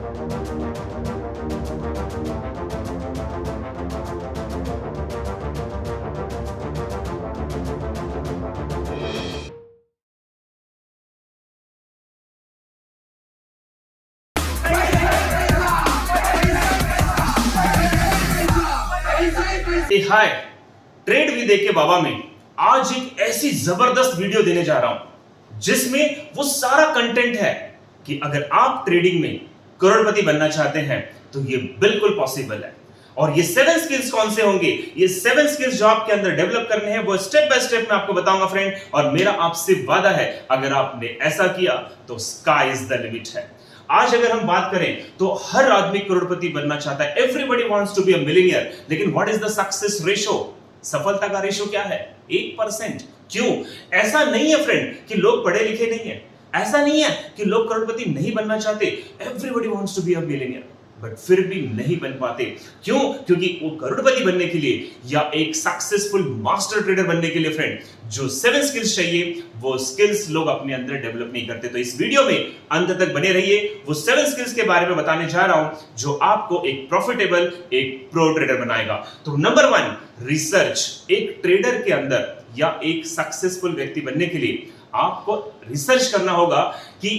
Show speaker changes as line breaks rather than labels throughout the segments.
Hi, trade with के बाबा में आज एक ऐसी जबरदस्त वीडियो देने जा रहा हूं जिसमें वो सारा कंटेंट है कि अगर आप ट्रेडिंग में करोड़पति बनना चाहते हैं तो ये बिल्कुल पॉसिबल है। और ये 7 स्किल्स कौन से होंगे, ये 7 स्किल्स जो आपके अंदर डेवलप करने हैं वो स्टेप बाय स्टेप मैं आपको बताऊंगा फ्रेंड। और मेरा आपसे वादा है, अगर आपने ऐसा किया तो स्काई इज द लिमिट है। आज अगर हम बात करें तो हर आदमी करोड़पति बनना चाहता है, everybody wants to be a millionaire. लेकिन what is the success ratio, सफलता का रेशो क्या है? 1%। क्यों? ऐसा नहीं है फ्रेंड कि लोग पढ़े लिखे नहीं है, ऐसा नहीं है कि लोग करोड़पति नहीं बनना चाहते। Everybody wants to be a millionaire, but फिर भी नहीं बन पाते। क्यों? क्योंकि वो करोड़पति बनने के लिए या एक सक्सेसफुल मास्टर ट्रेडर बनने के लिए फ्रेंड जो 7 स्किल्स चाहिए वो स्किल्स लोग अपने अंदर डेवलप नहीं करते। तो इस वीडियो में अंत तक बने रहिए, वो 7 स्किल्स के बारे में बताने जा रहा हूं जो आपको एक प्रॉफिटेबल, एक प्रो ट्रेडर बनाएगा। तो नंबर 1, रिसर्च। एक ट्रेडर के अंदर या एक सक्सेसफुल व्यक्ति बनने के लिए आपको रिसर्च करना होगा कि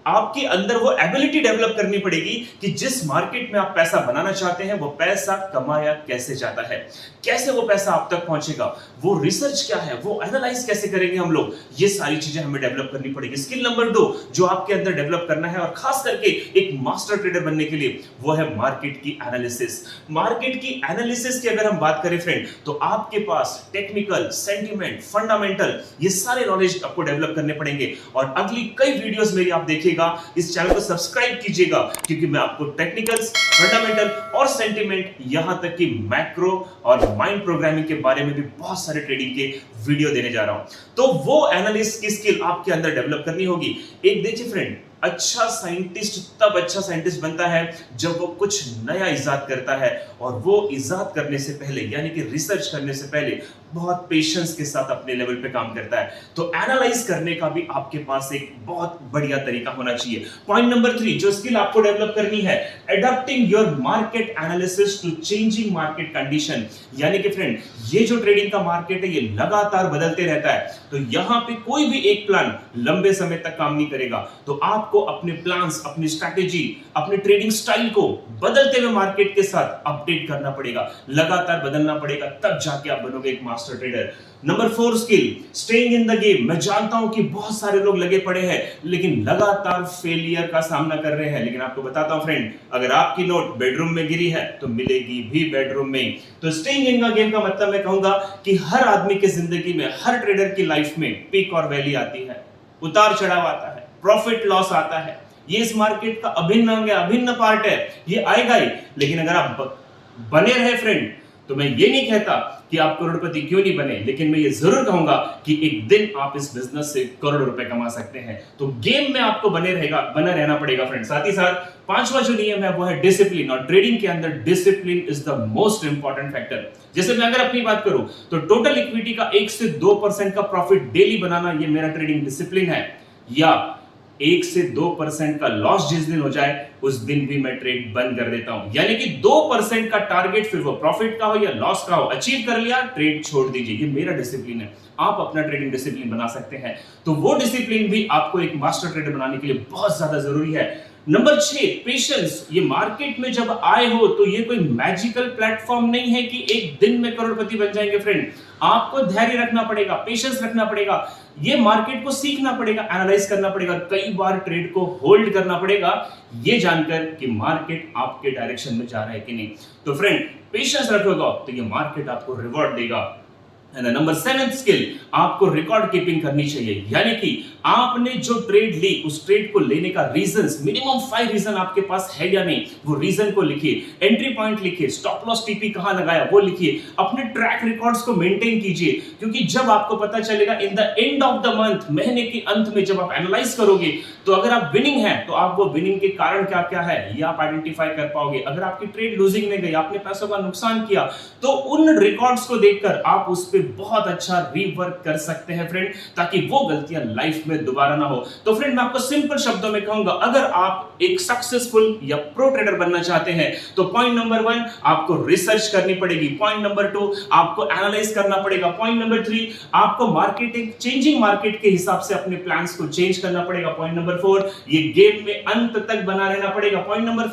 आपके अंदर वो एबिलिटी डेवलप करनी पड़ेगी कि जिस मार्केट में आप पैसा बनाना चाहते हैं वो पैसा कमाया कैसे जाता है, कैसे वो पैसा आप तक पहुंचेगा, वो रिसर्च क्या है, वो एनालाइज कैसे करेंगे हम लोग, ये सारी चीजें हमें डेवलप करनी पड़ेगी। स्किल नंबर 2 जो आपके अंदर डेवलप करना है और खास करके एक मास्टर ट्रेडर बनने के लिए वो है मार्केट की एनालिसिस। मार्केट की एनालिसिस की अगर हम बात करें फ्रेंड तो आपके पास टेक्निकल, सेंटिमेंट, फंडामेंटल ये सारे नॉलेज आपको डेवलप करने पड़ेंगे। और अगली कई वीडियोस मेरी आप देखिएगा, इस चैनल को सब्सक्राइब कीजिएगा क्योंकि मैं आपको टेक्निकल्स, फंडामेंटल और सेंटिमेंट यहां तक कि मैक्रो और माइंड प्रोग्रामिंग के बारे में भी बहुत सारे ट्रेडिंग के वीडियो देने जा रहा हूं। तो वो एनालिस्ट की स्किल आपके अंदर डेवलप करनी होगी। एक देखिए फ्रेंड, अच्छा साइंटिस्ट तब अच्छा साइंटिस्ट बनता है जब वो कुछ नया इजाद करता है, और वो इजाद करने से पहले यानी कि रिसर्च करने से पहले बहुत पेशेंस के साथ अपने लेवल पे काम करता है। तो एनालाइज करने का भी आपके पास एक बहुत बढ़िया तरीका होना चाहिए। पॉइंट नंबर 3 जो स्किल आपको डेवलप करनी है, adopting your market analysis to changing market condition. यानी कि फ्रेंड ये जो ट्रेडिंग का मार्केट है ये लगातार बदलते रहता है, तो यहां पे कोई भी एक प्लान लंबे समय तक काम नहीं करेगा। तो आपको अपने प्लान्स, अपनी स्ट्रैटेजी, अपने ट्रेडिंग स्टाइल को बदलते हुए मार्केट के साथ अपडेट करना पड़ेगा, लगातार बदलना पड़ेगा, तब जाके आप बनोगे एक master trader. Number 4 skill, staying in the game. मैं जानता हूं कि बहुत सारे लोग लगे पड़े हैं लेकिन लगातार फेलियर का सामना कर रहे हैं, लेकिन आपको बताता हूं फ्रेंड, अगर आपकी नोट बेडरूम में गिरी है तो मिलेगी भी बेडरूम में। तो स्टेइंग इन द गेम का मतलब मैं कहूंगा कि हर आदमी की जिंदगी में, हर ट्रेडर की लाइफ में पीक और वैली आती है, उतार चढ़ाव आता है, प्रॉफिट लॉस आता है। ये इस मार्केट का अभिन्न अंग है, अभिन्न पार्ट है, ये आएगा ही। लेकिन अगर आप बने रहे फ्रेंड तो मैं ये नहीं कहता कि आप करोड़पति क्यों नहीं बने, लेकिन मैं ये जरूर कहूंगा कि एक दिन आप इस बिजनेस से करोड़ रुपए कमा सकते हैं। तो गेम में आपको बना रहना पड़ेगा फ्रेंड। साथ ही साथ 5वां जो नियम है वो है डिसिप्लिन, और ट्रेडिंग के अंदर discipline is the most important factor. जैसे मैं अगर अपनी बात करूं तो टोटल इक्विटी का 1 से 2% का प्रॉफिट डेली बनाना ये मेरा ट्रेडिंग डिसिप्लिन है, या 1 से 2% का लॉस जिस दिन हो जाए उस दिन भी मैं ट्रेड बंद कर देता हूं। यानी कि 2% का टारगेट, फिर वो प्रॉफिट का हो या लॉस का हो, अचीव कर लिया, ट्रेड छोड़ दीजिए। ये मेरा डिसिप्लिन है। आप अपना ट्रेडिंग डिसिप्लिन बना सकते हैं, तो वो डिसिप्लिन भी आपको एक मास्टर ट्रेडर बनाने के लिए बहुत ज्यादा जरूरी है। Number 6 patience. ये मार्केट में जब आए हो तो ये कोई मैजिकल प्लेटफॉर्म नहीं है कि एक दिन में करोड़पति बन जाएंगे फ्रेंड। आपको धैर्य रखना पड़ेगा, पेशेंस रखना पड़ेगा, ये मार्केट को सीखना पड़ेगा, एनालाइज करना पड़ेगा, कई बार ट्रेड को होल्ड करना पड़ेगा, ये जानकर कि मार्केट आपके डायरेक्शन में जा रहा है कि नहीं। तो फ्रेंड पेशेंस रखोगे तो ये मार्केट आपको रिवॉर्ड देगा। एंड नंबर 7 स्किल, आपको रिकॉर्ड कीपिंग करनी चाहिए। यानी कि आपने जो ट्रेड ली उस ट्रेड को लेने का रीजंस, मिनिमम 5 रीजन आपके पास है या नहीं, वो रीजन को लिखिए, एंट्री पॉइंट लिखिए, स्टॉप लॉस टीपी कहां लगाया वो लिखिए, अपने ट्रैक रिकॉर्ड्स को मेंटेन कीजिए। क्योंकि जब आपको पता चलेगा in the end of the month, महीने के अंत में जब आप एनालाइज करोगे तो अगर आप विनिंग है तो आप वो विनिंग के कारण क्या क्या है ये आप आइडेंटिफाई कर पाओगे। अगर आपकी ट्रेड लूजिंग में गई, आपने पैसों का नुकसान किया, तो उन रिकॉर्ड्स को देखकर आप उस पे पे बहुत अच्छा रीवर्क कर सकते हैं फ्रेंड, ताकि वो गलतियां लाइफ में दोबारा ना हो। तो फ्रेंड मैं आपको सिंपल शब्दों में कहूंगा, अगर आप एक सक्सेसफुल या प्रो ट्रेडर बनना चाहते हैं तो पॉइंट नंबर 1 आपको रिसर्च करनी पड़ेगी, पॉइंट नंबर 2 आपको एनालाइज करना पड़ेगा, पॉइंट नंबर 3 आपको मार्केटिंग चेंजिंग मार्केट के हिसाब से अपने प्लान्स को चेंज करना पड़ेगा, पॉइंट नंबर 4 ये गेम में अंत तक बना रहना पड़ेगा, पॉइंट नंबर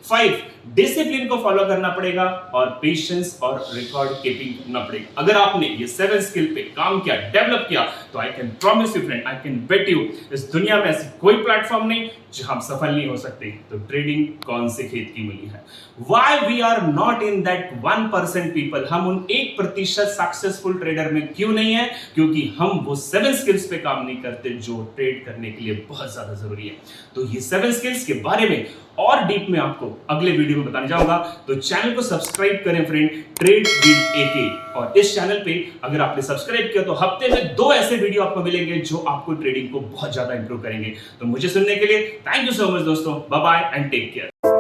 5 डिसिप्लिन को फॉलो करना पड़ेगा और पेशेंस और रिकॉर्ड कीपिंग करना पड़ेगा। अगर आपने ये 7 स्किल पे काम किया, डेवलप किया, तो I can promise you friend, I can bet you, इस दुनिया में ऐसी कोई प्लेटफॉर्म नहीं जहां हम सफल नहीं हो सकते। तो ट्रेडिंग कौन से खेत की मूली है? Why we are not in that 1% people? हम उन 1% सक्सेसफुल ट्रेडर में क्यों नहीं है? क्योंकि हम वो 7 स्किल्स पे काम नहीं करते जो ट्रेड करने के लिए बहुत ज्यादा जरूरी है। तो ये 7 स्किल्स के बारे में और डीप में आपको अगले वीडियो में बताने जाऊंगा। तो चैनल को सब्सक्राइब करें फ्रेंड, ट्रेड विद एके। और इस चैनल पे अगर आपने सब्सक्राइब किया तो हफ्ते में 2 ऐसे वीडियो आपको मिलेंगे जो आपको ट्रेडिंग को बहुत ज्यादा इंप्रूव करेंगे। तो मुझे सुनने के लिए थैंक यू सो मच दोस्तों, bye bye and take care.